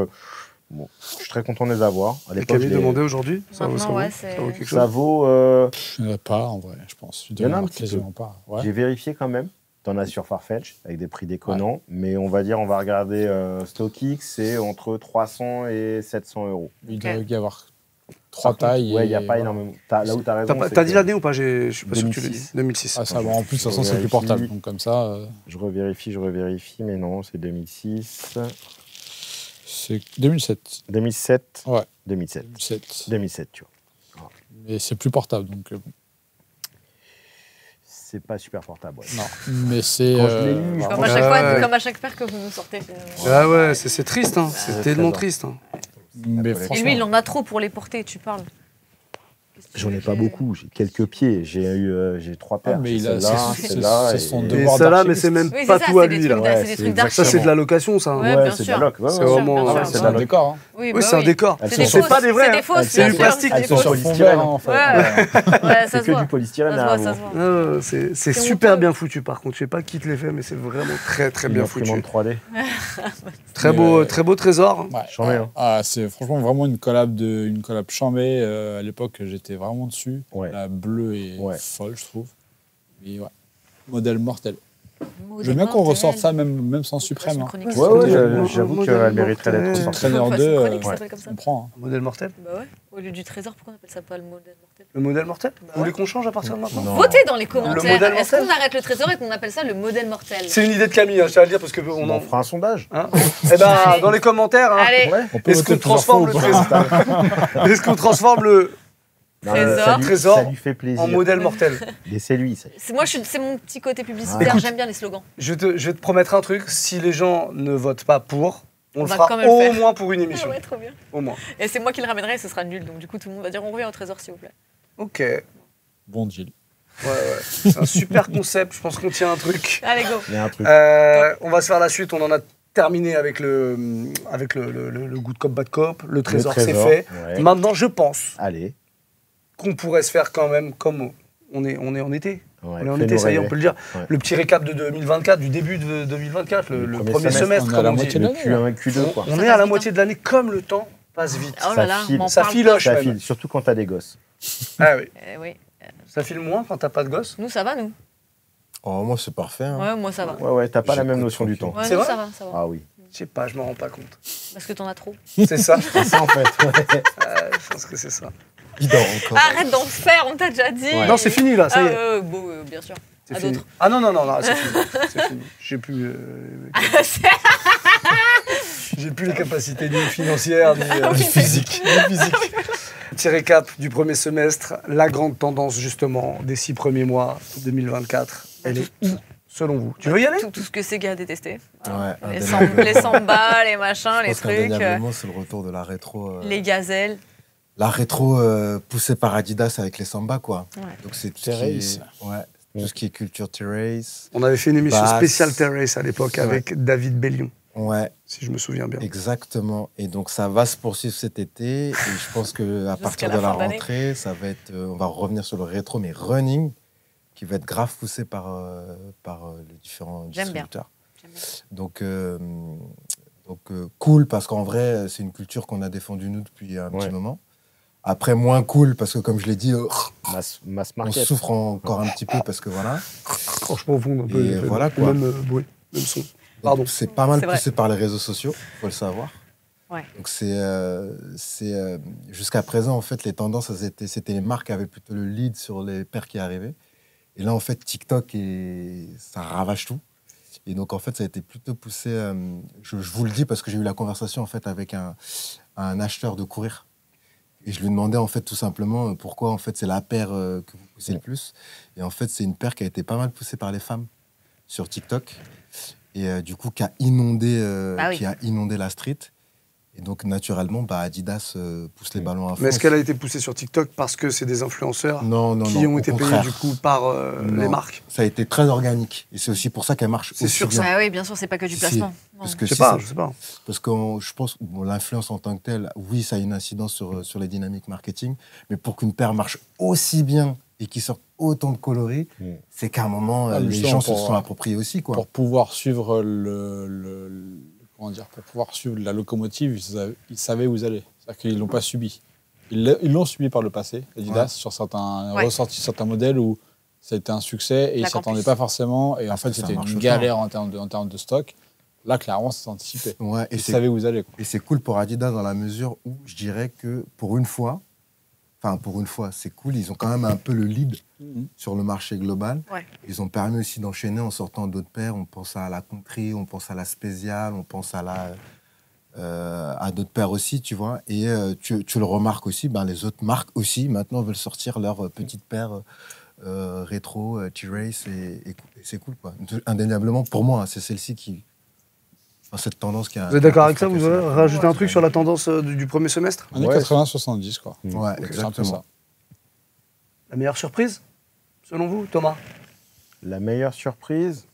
Bon, je suis très content de les avoir. À Et l'époque, Camille je les- demandait aujourd'hui? Ça vaut, Maintenant, ça vaut- ouais, c'est- ça vaut quelque ça chose? vaut. Il n'y en a pas, en vrai, je pense. Il Il y en a doit un avoir petit quasiment pas. Ouais. J'ai vérifié quand même. T'en as sur Farfetch avec des prix déconnants, mais on va regarder StockX, c'est entre 300 et 700 euros. Il Ok. doit y avoir 3 Par contre, tailles. Ouais, et il n'y a pas voilà. énormément. Là où tu as raison. T'as c'est t'as dit que l'année ou pas? Je suis pas sûr que tu l'as dit. 2006. 2006. Ah, ça va. En plus, de toute façon, c'est Vérifie. plus portable. Donc, comme ça, Je revérifie, mais non, c'est 2006. c'est 2007. 2007. Ouais. 2007. 2007. 2007, tu vois. Mais c'est plus portable. Donc, bon, C'est pas super portable. Ouais. non. Mais c'est. Quand je l'ai eu, voilà. Comme à chaque fois, Ouais. comme à chaque paire que vous nous sortez. Ah ouais, c'est triste, hein. C'est Ouais, tellement très triste. Hein. Mais Et franchement. lui, il en a trop pour les porter, tu parles. Qu'est-ce que tu J'en ai veux pas que- beaucoup, j'ai quelques pieds. j'ai 3 Ah, paires. mais J'ai il a- celle-là, c'est- celle-là. c'est son et- devoir. Et Devoir ça là, mais d'archiviste. c'est même Oui, pas c'est ça, tout à c'est des lui, trucs là. d'a- Ouais, c'est des c'est trucs exactement- Ça, c'est de la location, ça. hein. Ouais, Ouais, bien c'est de sûr. la loc. Ouais, C'est ouais. vraiment- bien ah ouais, sûr, c'est bien C'est un sûr. décor. Hein. Oui, Oui, bah c'est un oui. décor. Elles C'est sont des C'est fausses, pas des vrais, c'est hein. des fausses, C'est du bien sûr, plastique. c'est Elles des sont fausses. sur polystyrène. En fait. Ouais, ouais, ça C'est se que voit. du polystyrène Ça se à voit, un ça se moment. voit. C'est C'est super honteux. bien foutu, par contre. Je sais pas qui te les fait, mais c'est vraiment très, très Une bien imprimante foutu. 3D. Très beau trésor. Ouais. Chambé, hein. Ah, c'est franchement vraiment une collab chambée. À l'époque, j'étais vraiment dessus. Ouais. La bleue est Ouais. folle, je trouve. Et ouais. Modèle mortel. Modèle Je veux bien qu'on mortel. ressorte ça, même sans Suprême. Une Hein. chronique Ouais, sur ouais, le- j'avoue Modèle qu'elle mériterait d'être mortel. ressortie. Trainer Faut faire 2, une chronique qui ouais. s'appelle comme ça. on prend. Hein. Modèle mortel. Bah ouais. Au lieu du trésor, pourquoi on appelle ça pas le modèle mortel? Le modèle mortel. Bah Vous voulez ouais. qu'on change à partir de maintenant? Non. Votez dans les commentaires. modèle Est-ce mortel qu'on arrête le trésor et qu'on appelle ça le modèle mortel? C'est une idée de Camille, hein, je tiens à le dire, parce qu'on On en. en fera un sondage. Hein eh ben, Allez. dans les commentaires, hein, Allez, Ouais. On peut est-ce voter qu'on plusieurs transforme le fois ou pas trésor Est-ce qu'on transforme le Non, Trésor. ça lui- Trésor Ça lui fait plaisir. en modèle mortel? Et c'est lui. moi, c'est mon petit côté publicitaire. Écoute. J'aime bien les slogans. Je vais te promettre un truc, si les gens ne votent pas pour, on le va fera quand même le au faire. moins pour une Ah émission. ouais, trop bien. Au moins. Et c'est moi qui le ramènerai et ce sera nul. Donc du coup, tout le monde va dire on revient au trésor, s'il vous plaît. Ok. Ouais, Bon deal. ouais. C'est un super concept, je pense qu'on tient un truc. Allez, go. Il y a un truc. On va se faire la suite, on en a terminé avec le good cop, bad cop, le trésor, c'est fait. Ouais. Maintenant, je pense Allez. qu'on pourrait se faire quand même comme on est en été. Ouais, On est en fais-nous été, ça y est, on rêver. peut le dire. Ouais. Le petit récap de 2024, du début de 2024, le premier semestre, On est à comme la on dit. moitié de Le l'année. Q1, Q2, quoi. On Ça est à la passe moitié vite, de l'année, comme le temps passe vite. Oh là là, file. m'en Ça parle filoche. Ça même. file, surtout quand t'as des gosses. Ah oui. Oui. Ça file moins quand t'as pas de gosse. Nous, ça va, nous. Oh, moi, c'est parfait. hein. Ouais, moi, ça va. Ouais, ouais, t'as pas la J'ai même pas de notion du tranquille. temps. Ouais, C'est nous, vrai ça va, ça va. Ah oui. Je sais pas, je m'en rends pas compte. Parce que t'en as trop. C'est ça. C'est ça en fait. Ouais. Je pense que c'est ça. Il dort encore. Arrête d'en faire, on t'a déjà dit. Ouais. Non, c'est fini là, ça y est. Bon, bien sûr. C'est à fini. d'autres. Ah non, c'est fini. C'est fini. J'ai plus, j'ai plus les capacités ni financières, ni physiques. Petit récap du premier semestre. La grande tendance, justement, des 6 premiers mois 2024, elle est où selon vous? Tu veux y aller? Tout ce que Sega a détesté. Ouais, Les sambas, les machins, Je les pense trucs, qu'indéniablement, c'est le retour de la rétro. les gazelles. La rétro poussée par Adidas avec les Samba, quoi. Ouais. Donc c'est tout Terrace. tout ce qui est culture terrace. On avait fait une émission Bass. spéciale Terrace à l'époque Ouais. avec David Bellion, Ouais, si je me souviens bien. exactement. Et donc ça va se poursuivre cet été. Et je pense que à partir la de la fin d'année. rentrée, ça va être, on va revenir sur le rétro, mais running, qui va être grave poussé par les différents J'aime bien. distributeurs. Donc cool parce qu'en vrai, c'est une culture qu'on a défendue nous depuis un petit moment. Après, moins cool parce que, comme je l'ai dit, Mass on market. souffre encore un petit peu parce que voilà. Franchement, vous, un peu. Et voilà, quoi. Même bruit, même son. Pardon. Donc, c'est pas mal C'est vrai. poussé par les réseaux sociaux, faut le savoir. Ouais. Donc jusqu'à présent, en fait, les tendances, c'était les marques qui avaient plutôt le lead sur les paires qui arrivaient. Et là, en fait, TikTok, ça ravage tout. Et donc, en fait, ça a été plutôt poussé. Je vous le dis parce que j'ai eu la conversation, en fait, avec un acheteur de courir. Et je lui demandais, en fait, tout simplement, pourquoi, en fait, c'est la paire que vous poussez le plus. Et en fait, c'est une paire qui a été pas mal poussée par les femmes sur TikTok. Et du coup, qui a inondé la street. Et donc, naturellement, Adidas pousse les ballons à fond. Mais est-ce qu'elle a été poussée sur TikTok parce que c'est des influenceurs Non, qui ont au été payés contraire. du coup par les Non. marques? Ça a été très organique. Et c'est aussi pour ça qu'elle marche C'est aussi sûr, bien. Ah oui, bien sûr, c'est pas que du Si, placement. Non. Parce que Je sais si pas, ça- je sais pas. Parce que je pense que l'influence en tant que telle, oui, ça a une incidence sur les dynamiques marketing, mais pour qu'une paire marche aussi bien et qu'il sorte autant de coloris, c'est qu'à un moment, Ah, mais les justement, gens se sont appropriés aussi, quoi. Pour pouvoir suivre pour pouvoir suivre la locomotive, ils savaient où ils allaient. C'est-à-dire qu'ils l'ont pas subi. Ils l'ont subi par le passé, Adidas, sur certains ressortis, certains modèles où ça a été un succès et ils La ne s'attendaient campus. pas forcément. Et en Parce fait, que ça c'était marche une autant. galère en termes de stock. Là, clairement, ça s'est anticipé. Ouais, et Ils c'est savaient où ils allaient. Quoi. et c'est cool pour Adidas dans la mesure où je dirais que pour une fois, c'est cool, ils ont quand même un peu le lead sur le marché global. Ouais. Ils ont permis aussi d'enchaîner en sortant d'autres paires. On pense à la Country, on pense à la Special, on pense à d'autres paires aussi, tu vois. Et tu le remarques aussi, les autres marques aussi, maintenant, veulent sortir leurs petites paires rétro, T-Race, et c'est cool, quoi. Indéniablement, pour moi, c'est celle-ci qui... cette tendance qui a... Vous êtes d'accord avec ça? Vous frappé, avez c'est la- rajouté un truc sur la tendance du premier semestre? Années Ouais. 80-70, quoi. Ouais, C'est un peu exactement. ça. La meilleure surprise, selon vous, Thomas? La meilleure surprise,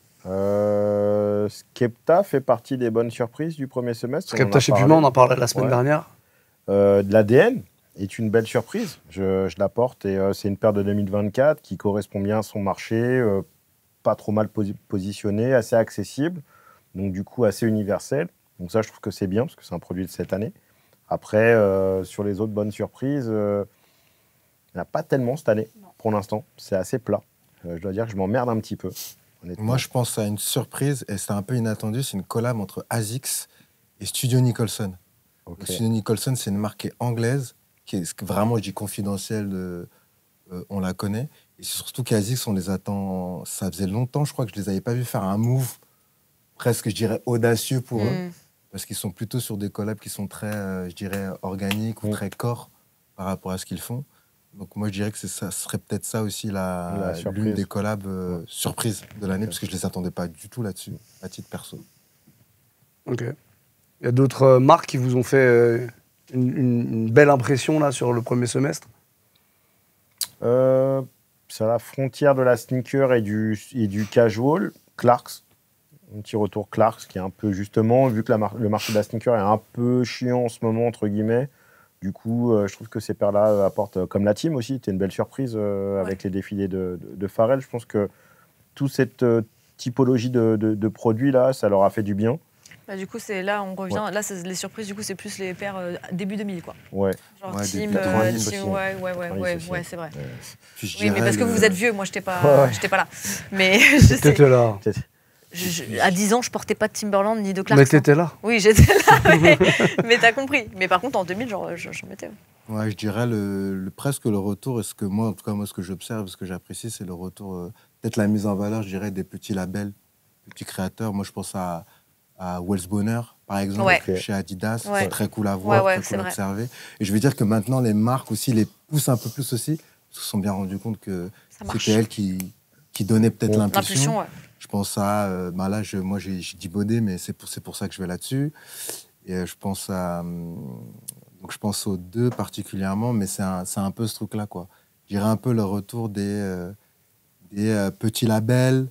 Skepta fait partie des bonnes surprises du premier semestre. Skepta chez Puma, on en parlait la semaine Ouais. dernière. De l'ADN est une belle surprise. Je la porte et c'est une paire de 2024 qui correspond bien à son marché, pas trop mal positionnée, assez accessible, donc du coup assez universel. Donc ça, je trouve que c'est bien parce que c'est un produit de cette année. Après, sur les autres bonnes surprises, il n'y en a pas tellement cette année pour l'instant. C'est assez plat. Je dois dire que je m'emmerde un petit peu. Honnêtement. Moi, je pense à une surprise, et c'est un peu inattendu, c'est une collab entre ASICS et Studio Nicholson. Ok. Donc, Studio Nicholson, c'est une marque qui est anglaise, qui est vraiment, je dis confidentielle, on la connaît. Et surtout qu'ASICS, on les attend, ça faisait longtemps, je crois que je les avais pas vus faire un move presque, je dirais, audacieux pour eux, parce qu'ils sont plutôt sur des collabs qui sont très, je dirais, organiques ou très corps par rapport à ce qu'ils font. Donc moi, je dirais que ça serait peut-être ça aussi La surprise. l'une des collabs surprises de l'année, parce que je ne les attendais pas du tout là-dessus, à titre perso. Ok. Il y a d'autres marques qui vous ont fait une belle impression là sur le premier semestre? C'est à la frontière de la sneaker et du casual. Clarks, un petit retour Clarks qui est un peu justement, vu que le marché de la sneaker est un peu chiant en ce moment, entre guillemets, du coup, je trouve que ces paires-là apportent, comme la team aussi, c'était une belle surprise avec les défilés de Pharrell. Je pense que toute cette typologie de produits-là, ça leur a fait du bien. Bah, du coup, c'est là, on revient. Là, les surprises, du coup, c'est plus les paires début 2000, quoi. Ouais. Genre Ouais, team, début 90 aussi. ouais, 90 aussi. c'est vrai. Puis je Oui, mais dirais parce que vous êtes vieux, moi, j'étais pas, Ouais. j'étais pas là. Mais je sais, T'étais là. à 10 ans, je portais pas de Timberland ni de Clarks. Mais t'étais là. Oui, j'étais là, mais t'as compris. Mais par contre, en 2000, genre, j'en mettais. Ouais, je dirais presque le retour, et ce que moi, en tout cas, moi, ce que j'observe, ce que j'apprécie, c'est le retour, peut-être la mise en valeur, je dirais, des petits labels, petits créateurs. Moi, je pense à Wells Bonner, par exemple, Ouais. chez Adidas. Ouais. C'est très cool à voir, Ouais, très c'est cool à vrai. observer. Et je veux dire que maintenant, les marques aussi les poussent un peu plus aussi, parce qu'ils se sont bien rendus compte que Ça marche. c'était elles qui donnaient peut-être L'impulsion, l'impulsion. ouais. Je pense à... là, moi, j'ai dit Baudet, mais c'est pour ça que je vais là-dessus. Et je pense à... donc, je pense aux deux particulièrement, mais c'est un peu ce truc-là, quoi. Je dirais un peu le retour des petits labels,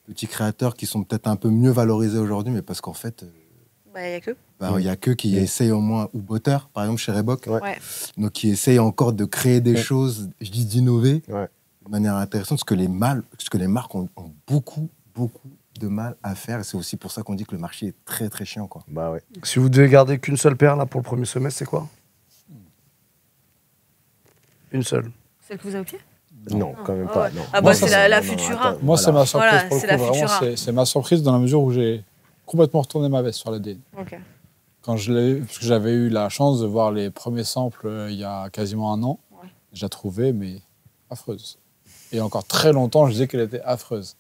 petits créateurs qui sont peut-être un peu mieux valorisés aujourd'hui, mais parce qu'en fait... Il n'y a que. Il y a qu'eux qui essayent au moins, ou Botter, par exemple, chez Reebok, Ouais. donc qui essayent encore de créer des choses, je dis d'innover, Ouais. de manière intéressante, ce que les marques ont beaucoup de mal à faire. Et c'est aussi pour ça qu'on dit que le marché est très, très chiant, quoi. Bah ouais. Si vous devez garder qu'une seule paire là pour le premier semestre, c'est quoi? Une seule. Celle que vous avez au pied? Non, quand même Ah pas. ouais. Non. Ah bah, Non, c'est la non, Futura. attends, Moi, c'est ma surprise Voilà, pour c'est le coup. la Vraiment, Futura. c'est ma surprise dans la mesure où j'ai complètement retourné ma veste sur la DN. Ok. Quand je l'ai, parce que j'avais eu la chance de voir les premiers samples il y a quasiment un an, Ouais. je la trouvais mais affreuse. Et encore très longtemps, je disais qu'elle était affreuse.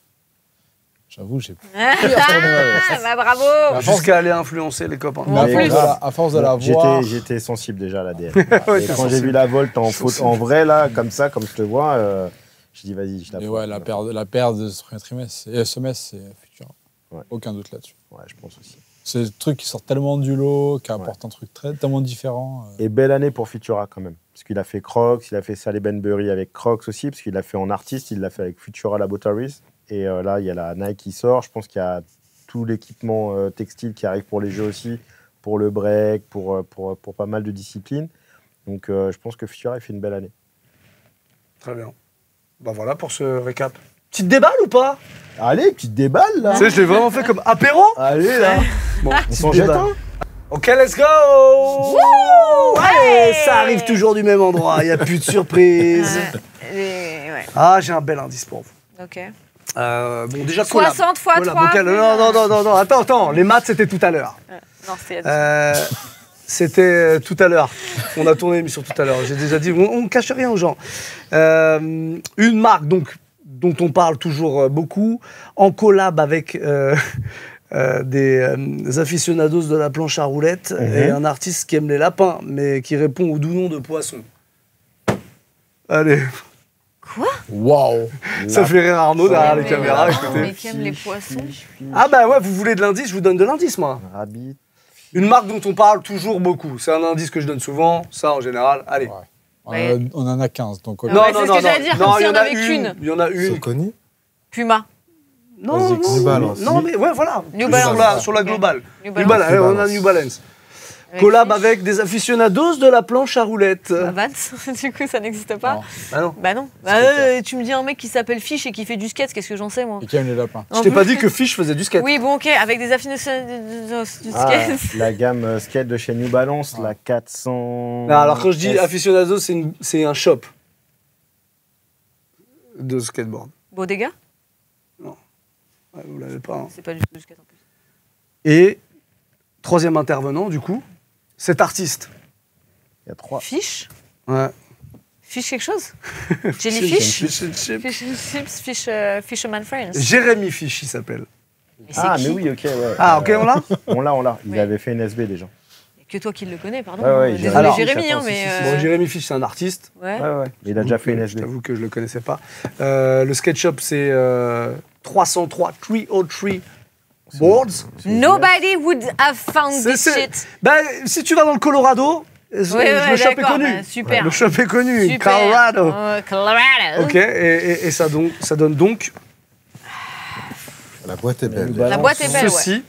J'avoue, j'ai plus retourné ma veste. Bah, bravo! Jusqu'à aller influencer les copains. Mais à Mais force, voilà. à force de la voir, J'étais sensible déjà à la DN. Ouais, Et t'es quand j'ai sensible. vu la Volt en vrai, là, comme ça, comme je te vois, je dis vas-y, je la et prends. ouais, la paire de ce premier trimestre, semestre, c'est Futura. Ouais. Aucun doute là-dessus. Ouais, je pense aussi. C'est le truc qui sort tellement du lot, qui apporte un truc tellement différent. Et belle année pour Futura quand même. Parce qu'il a fait Crocs, il a fait Sally Benbury avec Crocs aussi, parce qu'il l'a fait en artiste, il l'a fait avec Futura Laboratories. Et là, il y a la Nike qui sort. Je pense qu'il y a tout l'équipement textile qui arrive pour les jeux aussi, pour le break, pour pas mal de disciplines. Donc je pense que Futura a fait une belle année. Très bien. Bah voilà pour ce récap. Petite déballe ou pas? Allez, petite déballe là. Tu sais, je l'ai vraiment fait comme apéro. Allez là. Bon, On petite s'en jette déballe. un. Ok, let's go. Ouais, ça arrive toujours du même endroit. Il n'y a plus de surprise. Ouais. Ah, j'ai un bel indice pour vous. Ok. Bon, déjà, collab. 60 fois Collab, 3. ok, non, attends, les maths, c'était tout à l'heure. Non, c'est C'était tout à l'heure. On a tourné l'émission tout à l'heure. J'ai déjà dit, on ne cache rien aux gens. Une marque donc, dont on parle toujours beaucoup, en collab avec des aficionados de la planche à roulettes et un artiste qui aime les lapins, mais qui répond au doux nom de poisson. Allez, Waouh! ça fait rire Arnaud derrière les mais caméras. non, Écoutez. mais qui aime les poissons. Ah bah ouais, vous voulez de l'indice, je vous donne de l'indice, moi. Rabbit. Une marque dont on parle toujours beaucoup. C'est un indice que je donne souvent, ça en général. Allez. Ouais. On en a 15, donc Non, ouais, c'est ce que j'allais dire, comme Non, si il y on en a avait une. qu'une. Il y en a une. Soconi. Puma. Non, Vas-y, non, New Balance. non, mais ouais, voilà. New Sur Balance. sur la Ok. globale. New New Balance. Balance, New on a Balance. New Balance. Avec Collab Fish. avec des aficionados de la planche à roulettes. Bah, Vans, du coup, ça n'existe pas. Non. Ah non. Bah non. Tu me dis un mec qui s'appelle Fish et qui fait du skate, qu'est-ce que j'en sais, moi? Et qui aime les lapins. Je t'ai pas dit que Fish faisait du skate. Oui, bon, ok, avec des affinités du Ah, skate. la gamme skate de chez New Balance, la 400. Non, alors quand je dis aficionados, c'est un shop de skateboard. Bodega? Ouais, vous l'avez pas. Hein. C'est pas du tout du skate en plus. Et troisième intervenant, du coup, cet artiste. Il y a 3. Fish? Ouais. Fish quelque chose? Jellyfish? Fish and Chips. Fish and chips, Fisherman Friends. Jérémy Fish, il s'appelle. Mais c'est Ah, qui? mais oui, ok, ouais. Ah, ok, on l'a. On l'a. Il Oui. avait fait une SB déjà. Que toi qui le connais, pardon. Ouais, ouais, Désolé, Alors, Jérémy, hein, attends, mais. Bon, Jérémy Fish, c'est un artiste. Ouais. Ouais. Mais il a déjà fait une Je SB. t'avoue que je le connaissais pas. Le skate shop, c'est 303 boards. Nobody would have found this C'est- shit. Ben, si tu vas dans le Colorado, le shop est d'accord, connu. bah, super. Le shop est connu, Super. Colorado. Colorado. Ok, et ça donne donc La boîte est belle. La boîte est belle, ouais. ceci.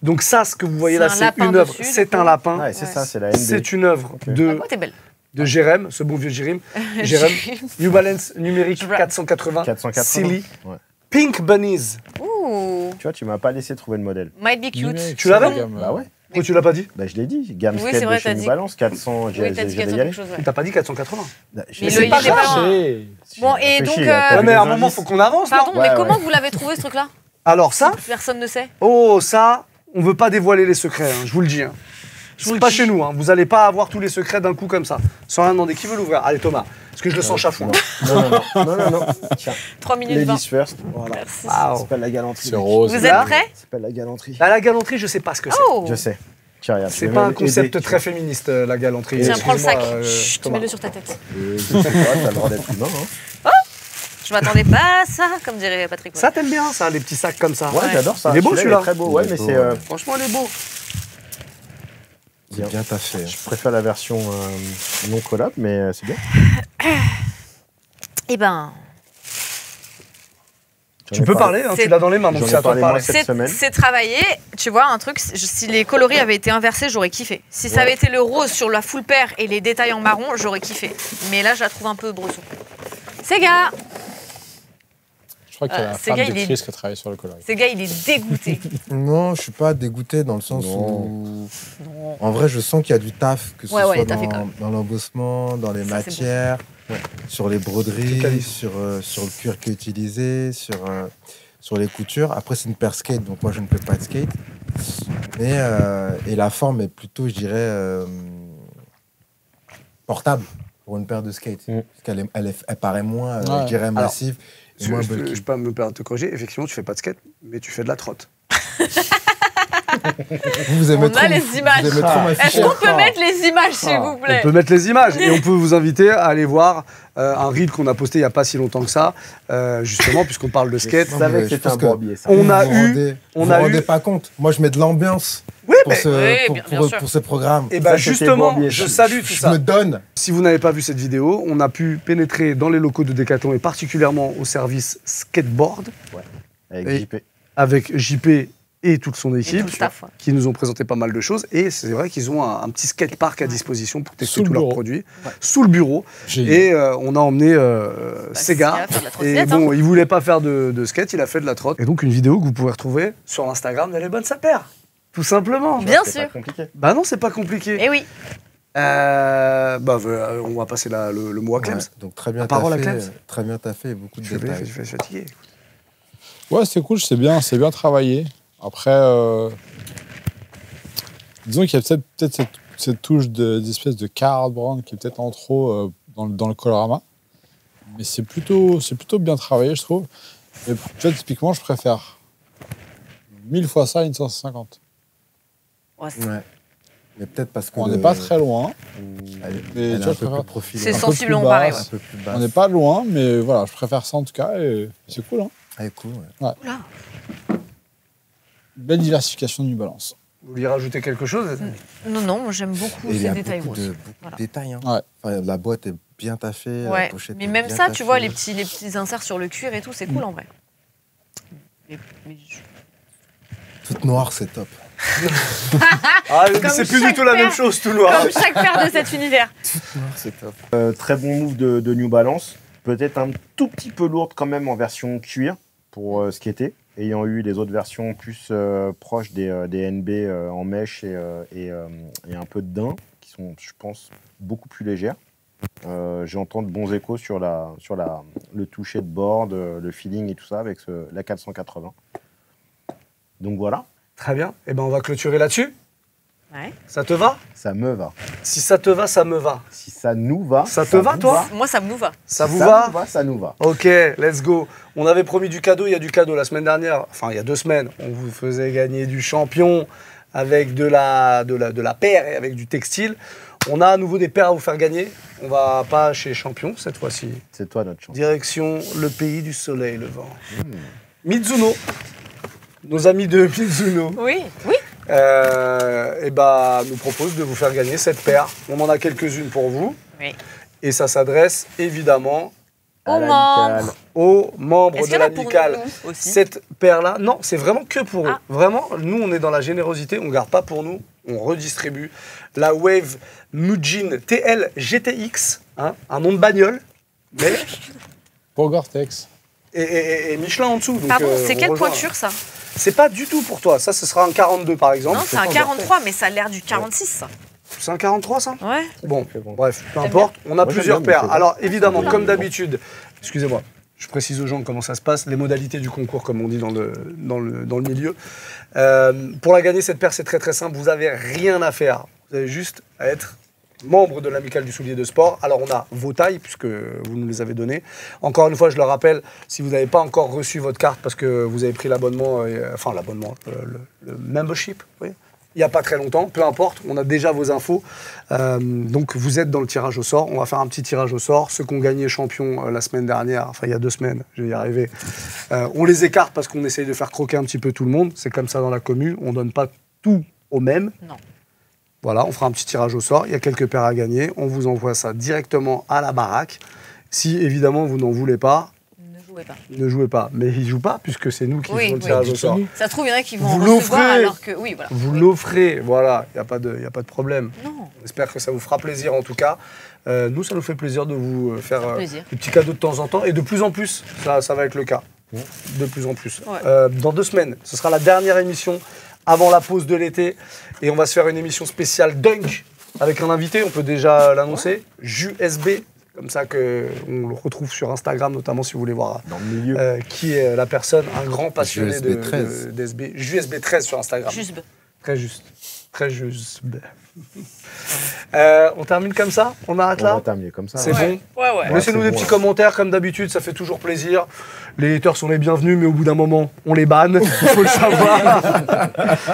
Donc ça, ce que vous voyez C'est là, un c'est lapin une œuvre. dessus, C'est du un coup. lapin. Ouais, c'est Ouais. ça, c'est la NB. C'est une œuvre La de boîte est belle. Jérém, ce bon vieux Jérém. Jérém, New Balance numérique Jérém. 480, 480. Silly, Ouais. Pink Bunnies. Ouh. Tu vois, tu m'as pas laissé trouver le modèle. Might be cute. Numérique, Tu l'avais c'est la gamme, Bah ouais. Pourquoi tu l'as pas dit? Bah je l'ai dit. Gamme Oui, skate c'est de vrai, chez t'as New dit. Balance, 400, Oui, t'as dit j'allais qu'il y y a aller. quelque chose, ouais. T'as pas dit 480. Bah, Mais sais le pas. il est pas loin. Marché. Bon, et Réfléchis, donc. il y a Ouais, mais à un des moment, indices. faut qu'on avance, non? Pardon, Ouais, mais comment ouais. vous l'avez trouvé ce truc-là? Alors ça, Personne ne sait. oh ça, on veut pas dévoiler les secrets, hein, je vous le dis. Hein. vous C'est le pas dis. chez nous, hein. Vous allez pas avoir tous les secrets d'un coup comme ça, sans rien demander. Qui veut l'ouvrir? Allez Thomas, parce que je le sens chafouin. Non. Tiens, 3 minutes 20. ladies first. Voilà. Merci. Ça Waouh. s'appelle la galanterie. C'est mec. rose. Vous Là êtes prêts? Ça s'appelle la galanterie. Bah, la galanterie, je sais pas ce que c'est. Oh. Je sais. Tiens, regarde. C'est je vais pas un même concept aider. très féministe, la galanterie. Tiens, prends le sac. Excuse-moi, Chut, Thomas. mets-le sur ta tête. Je sais pas, t'as le droit d'être humain, hein. Je m'attendais pas à ça, comme dirait Patrick. Ça, t'aimes bien, ça, les petits sacs comme ça. Ouais, j'adore ça. Il est beau, celui-là. Il est très beau, ouais, Il est mais beau, c'est. ouais. Franchement, il est beau. C'est bien taffé. Je préfère la version non collab, mais c'est bien. Eh ben, J'en Tu ai peux parlé. parler, hein, C'est- tu l'as dans les mains, donc J'en ai c'est à toi de parlé, moi, parler. cette semaine. c'est travaillé. Tu vois, un truc, si les coloris avaient été inversés, j'aurais kiffé. Si ça avait été le rose sur la full paire et les détails en marron, j'aurais kiffé. Mais là, je la trouve un peu bresson. Sega Je crois qu'il y a la Sega, femme il de est- Chris qui a travaillé sur le coloris. Sega, il est dégoûté. Non, je suis pas dégoûté dans le sens où. En vrai, je sens qu'il y a du taf, que ce Ouais, ouais, soit il est taffé quand même. dans l'embossement, dans les Ça, c'est matières, sur les C'est broderies, quali. sur le cuir qui est utilisé, sur les coutures. Après, c'est une paire skate, donc moi, je ne fais pas de skate. Mais, et la forme est plutôt, je dirais, portable pour une paire de skate. Parce qu'elle elle paraît moins, Ouais. je dirais, massive. et Je, moins je peux- bulky. je peux me permettre de te corriger. Effectivement, tu fais pas de skate, mais tu fais de la trotte. Vous aimez On trop a les vous images. aimez trop Est-ce m'afficher. qu'on peut mettre les images, s'il vous On plaît peut mettre les images et on peut vous inviter à aller voir un reel qu'on a posté il n'y a pas si longtemps que ça, justement, puisqu'on parle de skate. Je savais que je c'était pense un que bourbier, ça. On a vous eu- rendez- on vous a rendez eu- pas compte. Moi, je mets de l'ambiance Oui, pour, mais Oui, bien sûr. pour ce programme. et ben Ça, c'était justement, Bourbier, je ça. salue tout Je ça. me donne. Si vous n'avez pas vu cette vidéo, on a pu pénétrer dans les locaux de Decathlon et particulièrement au service skateboard Avec Et- JP. avec JP et toute son Et équipe tout le staff, ouais. qui nous ont présenté pas mal de choses. Et c'est vrai qu'ils ont un petit skatepark à disposition pour tester Sous le tous leurs bureau. produits sous le bureau. Génial. Et on a emmené Sega. Sega faire de la Et trottinette, bon, il voulait pas faire de skate, il a fait de la trotte. Et donc une vidéo que vous pouvez retrouver sur l'Instagram de Les Bonnes Sapères. Tout simplement. Bien C'est sûr. pas compliqué. Bah non, c'est pas compliqué. Eh oui. On va passer le mot à Clems. Ouais, donc très bien La parole à taffé, Clems. très bien taffé et beaucoup de Je détails. suis fatigué. Ouais, c'est cool, c'est bien travaillé. Après, disons qu'il y a peut-être cette touche d'espèce de Carl Brand qui est peut-être en trop dans le colorama. Mais c'est plutôt bien travaillé, je trouve. Et peut-être, typiquement, je préfère 1000 fois ça à une 150. Ouais, c'est- Ouais. Mais peut-être parce que On n'est pas très loin. Elle, Mais elle tu est vois, un je peu préfère- plus profilée. C'est un peu sensiblement plus pareil. basse. Ouais. un peu plus basse. On n'est pas loin, mais voilà, je préfère ça en tout cas. Et c'est cool, hein. Ah, cool, ouais. Oula. Belle diversification du balance. Vous voulez rajouter quelque chose les amis Non, non, moi j'aime beaucoup Et il y ces a détails beaucoup roses. de Voilà. détails. Hein. Ouais. Enfin, la boîte est bien taffée. La Ouais, pochette mais est même bien ça, tu taffée. vois, les petits inserts sur le cuir et tout, c'est cool en vrai. Mais Toute noire, c'est top. Ah, Comme c'est plus du chaque tout la même paire. chose, tout noir. Comme chaque paire de cet univers. Toute noire, c'est top. Très bon move de New Balance. Peut-être un tout petit peu lourde quand même en version cuir pour skater. Ayant eu les autres versions plus proches des NB en mèche et un peu de daim, qui sont, je pense, beaucoup plus légères. J'ai entendu de bons échos sur le toucher de board, le feeling et tout ça avec la 480. Donc voilà, Très bien. Eh ben, on va clôturer là-dessus. Ouais. Ça te va? ça me va. Si ça te va, ça me va. Si ça nous va, Ça te va, vous toi Moi, ça nous va. Ça Si vous ça va? nous va, ça nous va. Ok, let's go. On avait promis du cadeau, il y a du cadeau la semaine dernière. Enfin, il y a 2 semaines, on vous faisait gagner du champion avec de la paire et avec du textile. On a à nouveau des paires à vous faire gagner. On va pas chez Champion cette fois-ci. C'est toi notre chance. Direction le pays du soleil levant. Mizuno. Nos amis de Mizuno Oui, oui. nous proposent de vous faire gagner cette paire. On en a quelques-unes pour vous. Oui. Et ça s'adresse évidemment Aux À la membres. Nicale. aux membres Est-ce de qu'il y en a la pour Nicale. nous aussi? Cette paire-là, non, c'est vraiment que pour eux. Ah. Vraiment, nous, on est dans la générosité, on ne garde pas pour nous, on redistribue. La Wave Mujin TL GTX, hein, un nom de bagnole, mais, Pour Gore-Tex. et Michelin en dessous. Donc, Pardon, c'est on quelle rejoint. pointure ça? C'est pas du tout pour toi. Ça, ce sera un 42 par exemple. Non, c'est un 43, mais ça a l'air du 46 ça. C'est un 43 ça? Ouais. Bon, Fait bon. bref, peu T'aimes importe. On a Moi, j'aime plusieurs bien, mais paires. c'est bon. Alors évidemment, C'est comme bon. d'habitude, excusez-moi, je précise aux gens comment ça se passe, les modalités du concours, comme on dit dans le milieu. Pour la gagner, cette paire, c'est très très simple. Vous n'avez rien à faire. Vous avez juste à être membre de l'Amicale du Soulier de Sport. Alors on a vos tailles, puisque vous nous les avez données. Encore une fois, je le rappelle, si vous n'avez pas encore reçu votre carte parce que vous avez pris l'abonnement, le membership, oui. il n'y a pas très longtemps, peu importe, on a déjà vos infos. Donc vous êtes dans le tirage au sort. On va faire un petit tirage au sort. Ceux qui ont gagné champion la semaine dernière, enfin il y a 2 semaines, je vais y arriver, on les écarte parce qu'on essaye de faire croquer un petit peu tout le monde. C'est comme ça dans la commune. On ne donne pas tout au même. Non. Voilà, on fera un petit tirage au sort. Il y a quelques paires à gagner. On vous envoie ça directement à la baraque. Si évidemment vous n'en voulez pas, ne jouez pas. Mais ils ne jouent pas puisque c'est nous qui faisons le tirage au sort. Ça se trouve, il y en a qui vont Vous en recevoir l'offrez. alors que... Oui, voilà. Vous l'offrez, voilà, il n'y a pas de problème. Non. J'espère que ça vous fera plaisir en tout cas. Nous, ça nous fait plaisir de vous faire Plaisir. des petits cadeaux de temps en temps. Et de plus en plus, ça va être le cas. De plus en plus. Ouais. Dans 2 semaines, ce sera la dernière émission avant la pause de l'été. Et on va se faire une émission spéciale Dunk avec un invité, on peut déjà l'annoncer. JUSB, comme ça qu'on le retrouve sur Instagram, notamment si vous voulez voir Dans le milieu. qui est la personne, un grand passionné JUSB 13. d'SB. JUSB 13 sur Instagram. Juste. Très juste. Très juste. On termine comme ça? On arrête On là? va terminer comme ça. C'est ouais. bon? Ouais. Ouais, Laissez-nous c'est des bon, petits là. commentaires, comme d'habitude, ça fait toujours plaisir. Les haters sont les bienvenus, mais au bout d'un moment, on les banne, il faut le savoir.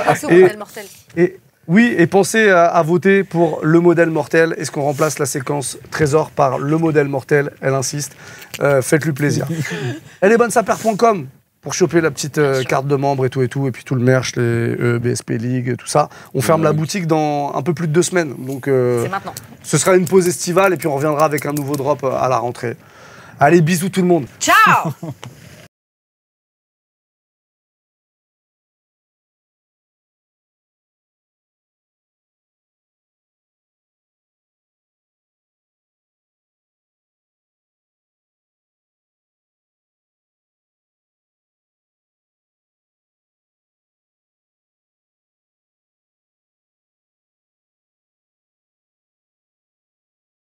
Pensez au Et- modèle mortel. Et oui, et pensez à voter pour le modèle mortel. Est-ce qu'on remplace la séquence trésor par le modèle mortel? Elle insiste. Faites-lui plaisir. Elle est bonne sapeur.com pour choper la petite carte de membre et tout, et puis tout le merch, les BSP League, tout ça. On ferme la boutique dans un peu plus de 2 semaines. Donc C'est maintenant. ce sera une pause estivale et puis on reviendra avec un nouveau drop à la rentrée. Allez, bisous tout le monde. Ciao.